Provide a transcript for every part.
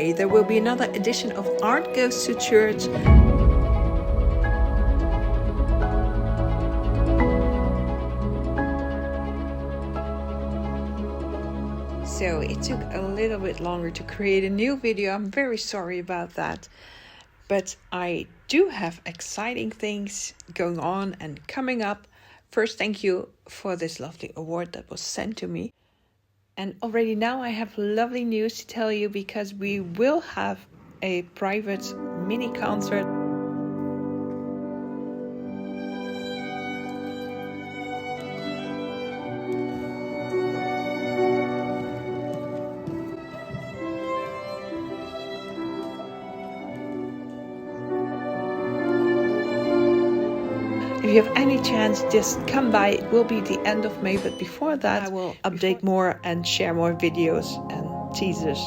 Friday, there will be another edition of Art Goes to Church. So it took a little bit longer to create a new video. I'm very sorry about that. But I do have exciting things going on and coming up. First, thank you for this lovely award that was sent to me. And already now I have lovely news to tell you, because we will have a private mini concert. If you have any chance, just come by. It will be the end of May, but before that I will update more and share more videos and teasers.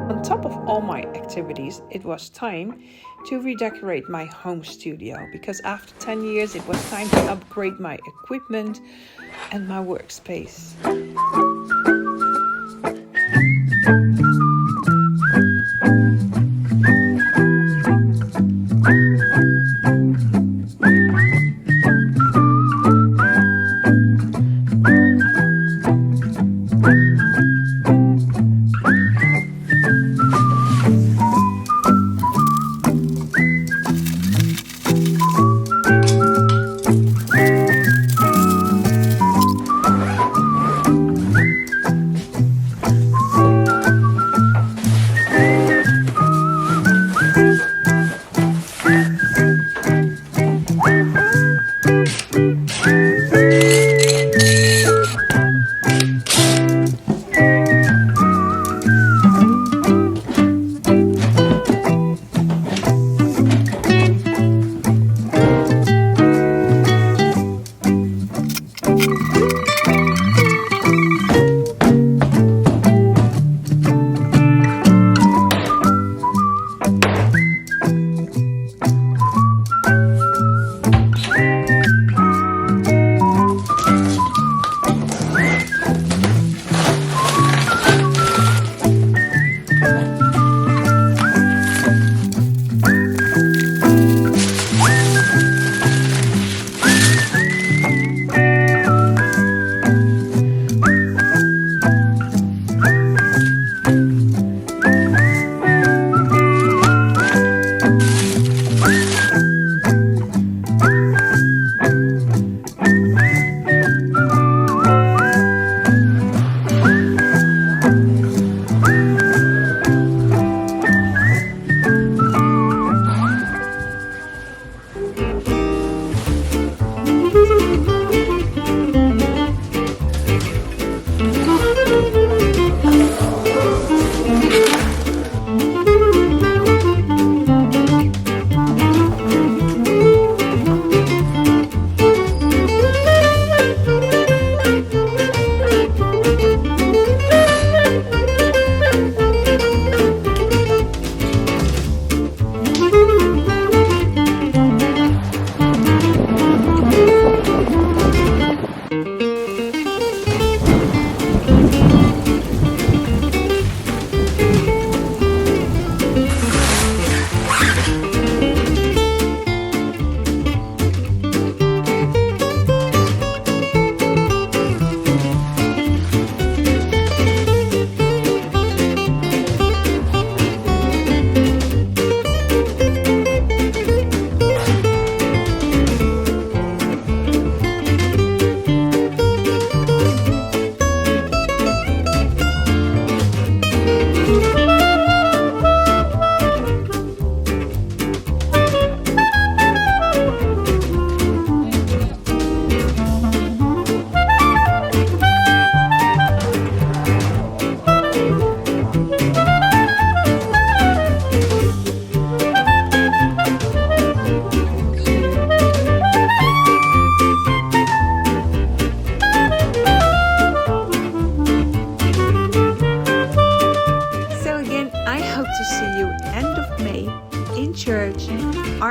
On top of all my activities, it was time to redecorate my home studio, because after 10 years it was time to upgrade my equipment and my workspace.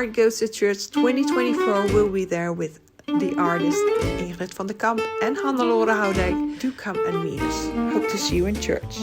Art Goes to Church 2024 will be there with the artists Ingrid van der Kamp and Hannelore Houdijk. Do come and meet us. Hope to see you in church.